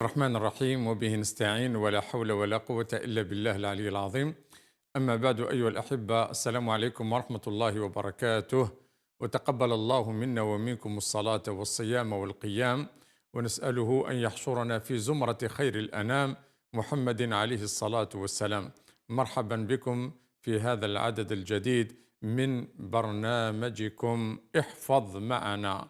الرحمن الرحيم وبه نستعين ولا حول ولا قوة إلا بالله العلي العظيم. أما بعد أيها الأحبة، السلام عليكم ورحمة الله وبركاته، وتقبل الله منا ومنكم الصلاة والصيام والقيام، ونسأله أن يحشرنا في زمرة خير الأنام محمد عليه الصلاة والسلام. مرحبا بكم في هذا العدد الجديد من برنامجكم احفظ معنا،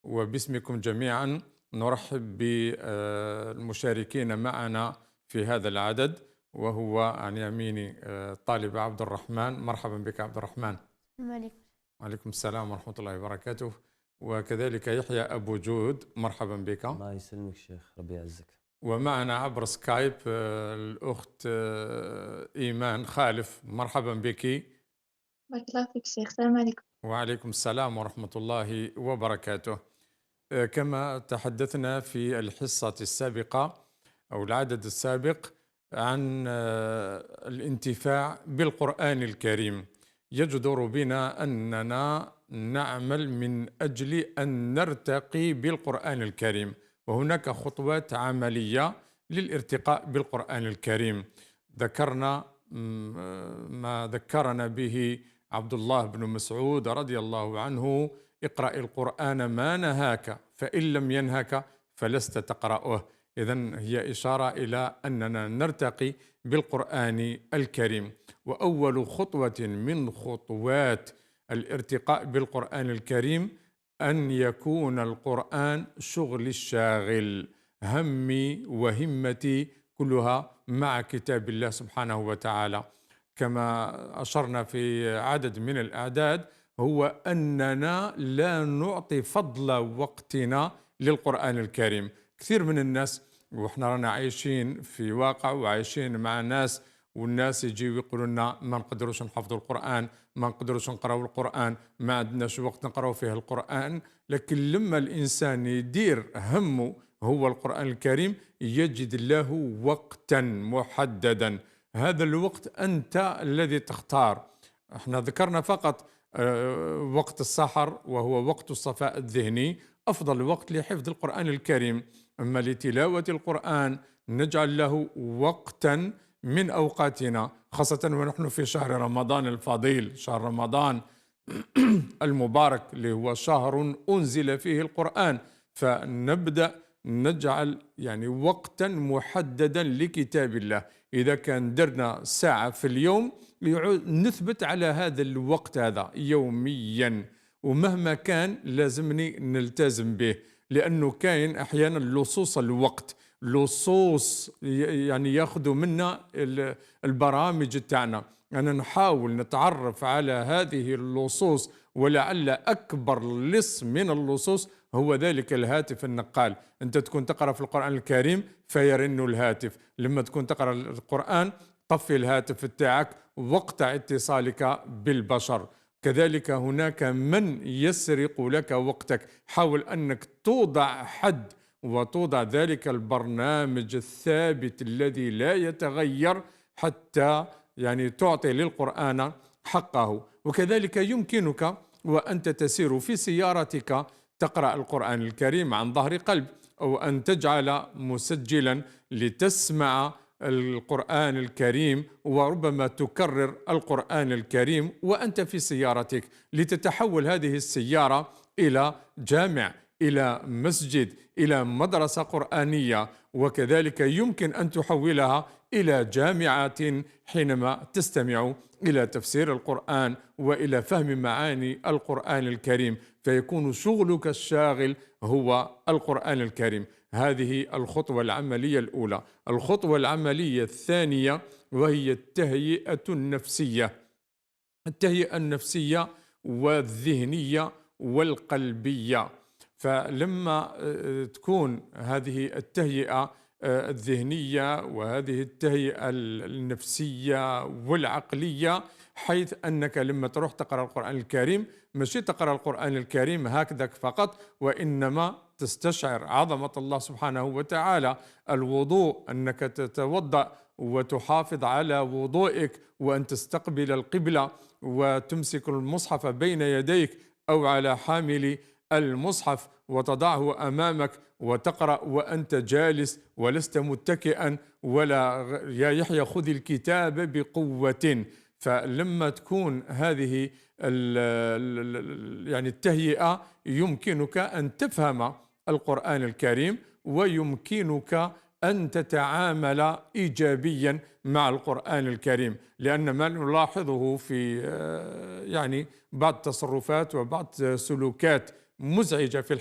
وباسمكم جميعا نرحب بالمشاركين معنا في هذا العدد، وهو عن يميني الطالب عبد الرحمن. مرحبا بك عبد الرحمن. السلام عليكم. وعليكم السلام ورحمة الله وبركاته. وكذلك يحيى أبو جود، مرحبا بك. الله يسلمك شيخ، ربي يعزك. ومعنا عبر سكايب الأخت إيمان خالف، مرحبا بك. بارك الله فيك شيخ. السلام عليكم. وعليكم السلام ورحمة الله وبركاته. كما تحدثنا في الحصة السابقة أو العدد السابق عن الانتفاع بالقرآن الكريم، يجدر بنا أننا نعمل من أجل أن نرتقي بالقرآن الكريم، وهناك خطوات عملية للارتقاء بالقرآن الكريم. ذكرنا ما ذكرنا به عبد الله بن مسعود رضي الله عنه: اقرأ القرآن ما نهاك، فإن لم ينهك فلست تقرأه. إذن هي إشارة إلى أننا نرتقي بالقرآن الكريم. وأول خطوة من خطوات الارتقاء بالقرآن الكريم أن يكون القرآن شغل الشاغل، همي وهمتي كلها مع كتاب الله سبحانه وتعالى. كما أشرنا في عدد من الأعداد، هو أننا لا نعطي فضل وقتنا للقرآن الكريم. كثير من الناس، وإحنا رانا عايشين في واقع وعايشين مع ناس، والناس يجيو يقولوا لنا ما نقدروش نحفظوا القرآن، ما نقدروش نقراوا القرآن، ما عندناش وقت نقراو فيه القرآن. لكن لما الإنسان يدير همه هو القرآن الكريم يجد له وقتا محددا. هذا الوقت أنت الذي تختار. احنا ذكرنا فقط وقت السحر، وهو وقت الصفاء الذهني، أفضل وقت لحفظ القرآن الكريم. أما لتلاوة القرآن نجعل له وقتا من أوقاتنا، خاصة ونحن في شهر رمضان الفضيل، شهر رمضان المبارك، اللي هو شهر أنزل فيه القرآن. فنبدأ نجعل يعني وقتا محددا لكتاب الله. إذا كان درنا ساعة في اليوم نثبت على هذا الوقت هذا يوميا، ومهما كان لازمني نلتزم به، لأنه كاين أحيانا لصوص الوقت، لصوص يعني ياخذوا منا البرامج تاعنا. أنا نحاول نتعرف على هذه اللصوص، ولعل أكبر لص من اللصوص هو ذلك الهاتف النقال. أنت تكون تقرأ في القرآن الكريم فيرن الهاتف، لما تكون تقرأ القرآن طفي الهاتف تاعك وقت اتصالك بالبشر. كذلك هناك من يسرق لك وقتك. حاول أنك توضع حد وتوضع ذلك البرنامج الثابت الذي لا يتغير حتى يعني تعطي للقرآن حقه. وكذلك يمكنك وأنت تسير في سيارتك تقرأ القرآن الكريم عن ظهر قلب، أو أن تجعل مسجلا لتسمع القرآن الكريم، وربما تكرر القرآن الكريم وأنت في سيارتك، لتتحول هذه السيارة إلى جامع، إلى مسجد، إلى مدرسة قرآنية. وكذلك يمكن أن تحولها إلى جامعات حينما تستمع إلى تفسير القرآن وإلى فهم معاني القرآن الكريم، فيكون شغلك الشاغل هو القرآن الكريم. هذه الخطوة العملية الأولى. الخطوة العملية الثانية وهي التهيئة النفسية. التهيئة النفسية والذهنية والقلبية. فلما تكون هذه التهيئة الذهنية وهذه التهيئة النفسية والعقلية، حيث أنك لما تروح تقرأ القرآن الكريم ماشي تقرأ القرآن الكريم هكذا فقط، وإنما تستشعر عظمة الله سبحانه وتعالى. الوضوء، أنك تتوضأ وتحافظ على وضوئك، وأن تستقبل القبلة وتمسك المصحف بين يديك أو على حامل المصحف وتضعه أمامك وتقرأ وأنت جالس ولست متكئا ولا يا يحيى خذ الكتاب بقوة. فلما تكون هذه يعني التهيئة يمكنك أن تفهم القرآن الكريم ويمكنك أن تتعامل إيجابيا مع القرآن الكريم، لأن ما نلاحظه في يعني بعض التصرفات وبعض سلوكات مزعجة في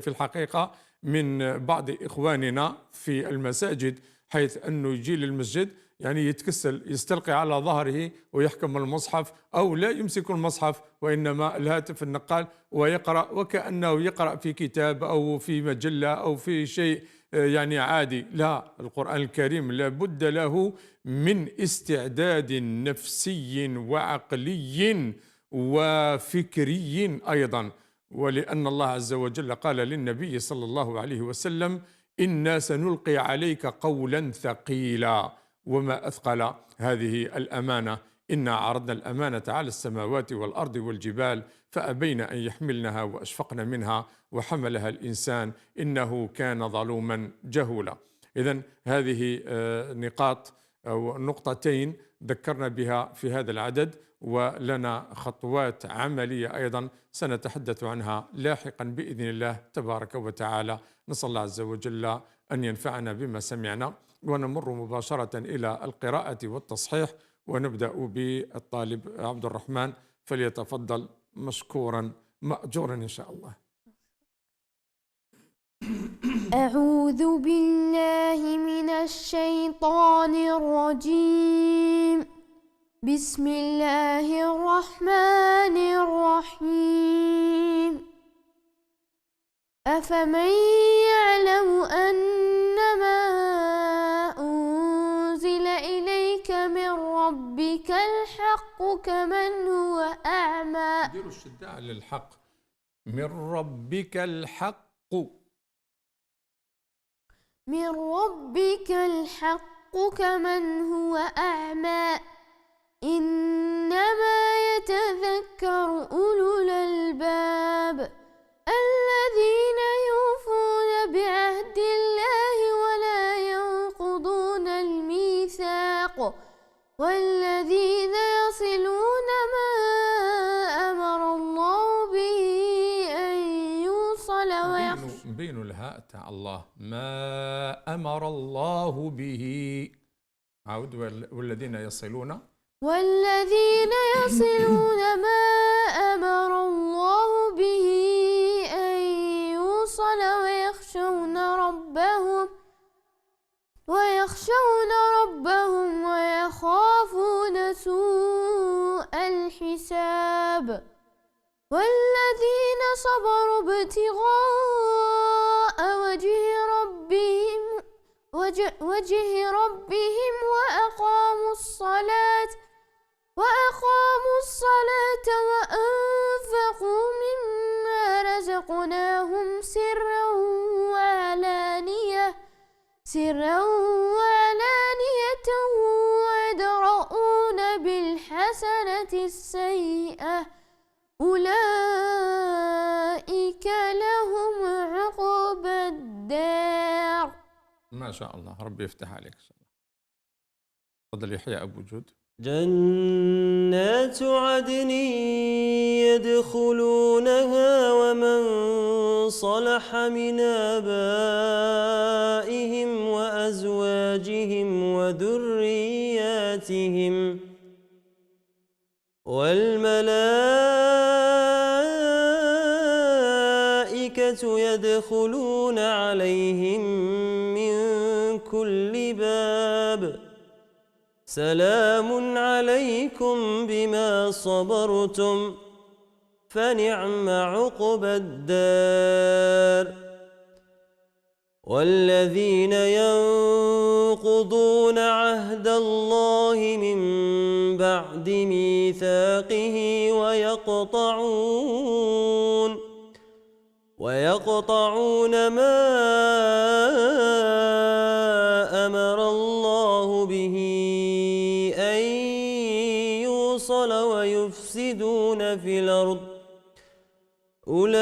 الحقيقة من بعض إخواننا في المساجد، حيث أنه يجي للمسجد يعني يتكسل يستلقي على ظهره ويحكم المصحف أو لا يمسك المصحف وإنما الهاتف النقال ويقرأ وكأنه يقرأ في كتاب أو في مجلة أو في شيء يعني عادي. لا، القرآن الكريم لابد له من استعداد نفسي وعقلي وفكري أيضا، ولأن الله عز وجل قال للنبي صلى الله عليه وسلم إنا سنلقي عليك قولا ثقيلا. وما أثقل هذه الأمانة، إنا عرضنا الأمانة على السماوات والأرض والجبال فأبين أن يحملنها وأشفقن منها وحملها الإنسان إنه كان ظلوما جهولا. إذن هذه نقاط أو نقطتين ذكرنا بها في هذا العدد، ولنا خطوات عملية أيضا سنتحدث عنها لاحقا بإذن الله تبارك وتعالى. نسأل الله عز وجل أن ينفعنا بما سمعنا، ونمر مباشرة إلى القراءة والتصحيح، ونبدأ بالطالب عبد الرحمن، فليتفضل مشكورا مأجورا إن شاء الله. أعوذ بالله من الشيطان الرجيم. بسم الله الرحمن الرحيم. أفمن يعلم أنما أنزل إليك من ربك الحق كمن هو أعمى. ديروا الشدة على الحق. من ربك الحق. من ربك الحق كمن هو أعمى. إنما يتذكر أولو الألباب الذين يوفون بعهد الله ولا ينقضون الميثاق والذين يصلون ما أمر الله به أن يوصل بين الهاء تاع الله، ما أمر الله به. عود والذين يصلون ما أمر الله به أن يوصل ويخشون ربهم ويخافون سوء الحساب والذين صبروا ابتغاء وجه ربهم وأقاموا الصلاة وأنفقوا مما رزقناهم سرا وعلانية ويدرؤون بالحسنة السيئة أولئك لهم عقبى الدار. ما شاء الله، ربي يفتح عليك إن شاء الله. تفضل يحيى أبو جود. جنات عدن يدخلونها ومن صلح من آبائهم وأزواجهم وذرياتهم والملائكة يدخلون عليهم من كل باب سلام عليكم بما صبرتم فنعم عقبى الدار. والذين ينقضون عهد الله من بعد ميثاقه ويقطعون ما أمر الله به أن يوصل ويفسدون في الأرض أولئك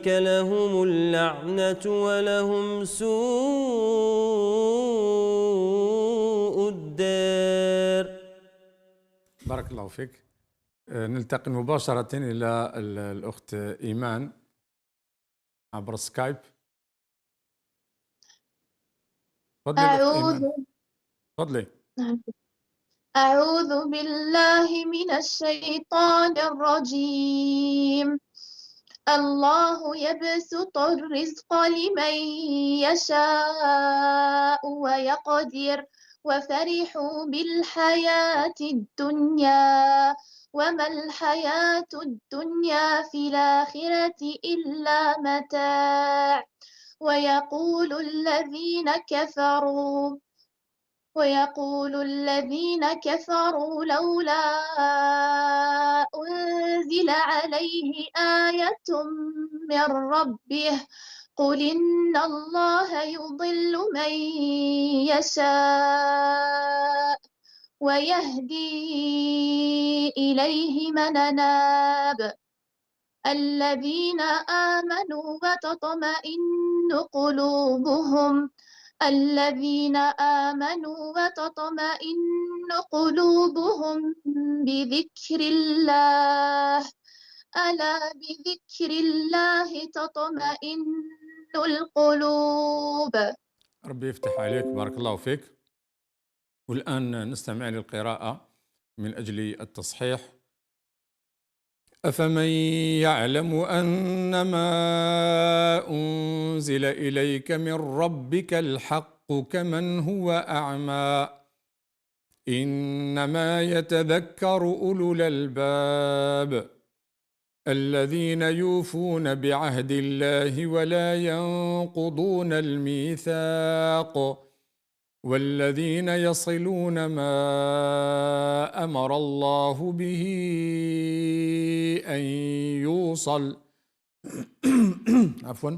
لهم اللعنة ولهم سوء الدار. بارك الله فيك. نلتقي مباشرة إلى الأخت إيمان عبر سكايب. تفضلي الأخت أعوذ إيمان، تفضلي. أعوذ بالله من الشيطان الرجيم. الله يبسط الرزق لمن يشاء ويقدر وفرحوا بالحياة الدنيا وما الحياة الدنيا في الآخرة إلا متاع ويقول الذين كفروا لولا أنزل عليه آية من ربه قل إن الله يضل من يشاء ويهدي إليه من أناب الذين آمنوا وتطمئن قلوبهم بذكر الله ألا بذكر الله تطمئن القلوب. ربي يفتح عليك، بارك الله فيك. والآن نستمع للقراءة من أجل التصحيح. أفمن يعلم أنما أنزل إليك من ربك الحق كمن هو أعمى إنما يتذكر أولو الألباب الذين يوفون بعهد الله ولا ينقضون الميثاق والذين يصلون ما أمر الله به أن يوصل عفوا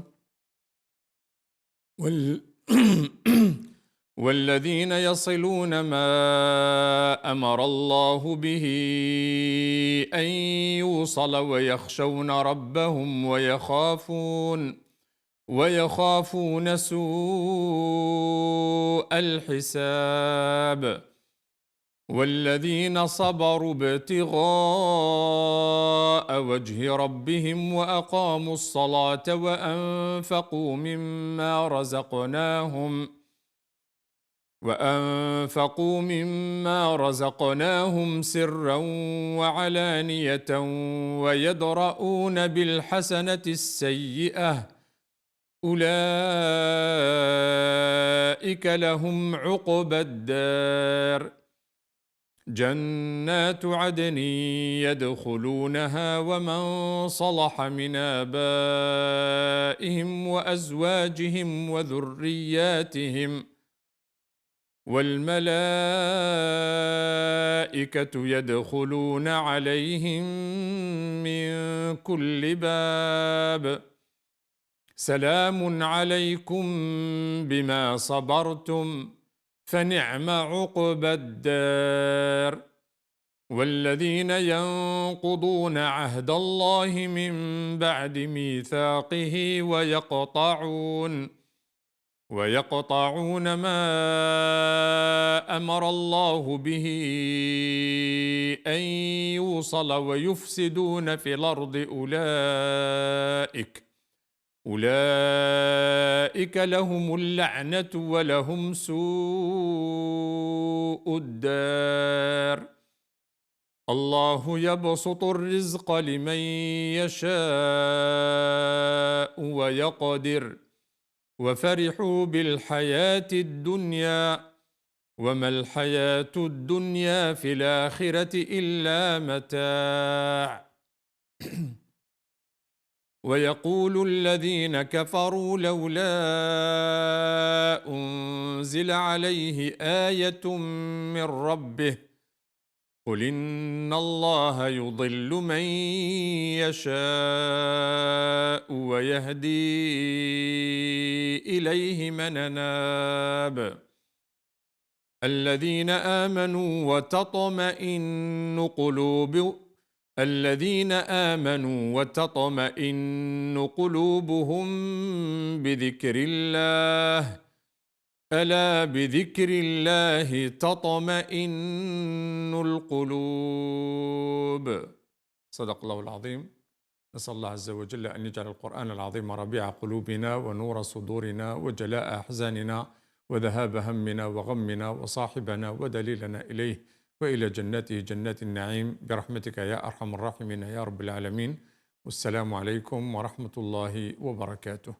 والذين يصلون ما أمر الله به أن يوصل ويخشون ربهم ويخافون سوء الحساب والذين صبروا ابتغاء وجه ربهم وأقاموا الصلاة وأنفقوا مما رزقناهم سرا وعلانية ويدرؤون بالحسنة السيئة أولئك لهم عقبى الدار جنات عدن يدخلونها ومن صلح من آبائهم وأزواجهم وذرياتهم والملائكة يدخلون عليهم من كل باب سلام عليكم بما صبرتم فنعم عقبى الدار والذين ينقضون عهد الله من بعد ميثاقه ويقطعون ما أمر الله به أن يوصل ويفسدون في الأرض أولئك لهم اللعنة ولهم سوء الدار الله يبسط الرزق لمن يشاء ويقدر وفرحوا بالحياة الدنيا وما الحياة الدنيا في الآخرة إلا متاع ويقول الذين كفروا لولا أنزل عليه آية من ربه قل إن الله يضل من يشاء ويهدي إليه من أناب الذين آمنوا وتطمئن قلوبهم بذكر الله ألا بذكر الله تطمئن القلوب. صدق الله العظيم. نسأل الله عز وجل أن يجعل القرآن العظيم ربيع قلوبنا ونور صدورنا وجلاء أحزاننا وذهاب همنا وغمنا وصاحبنا ودليلنا إليه وإلى جناته جنات النعيم برحمتك يا أرحم الراحمين يا رب العالمين. والسلام عليكم ورحمة الله وبركاته.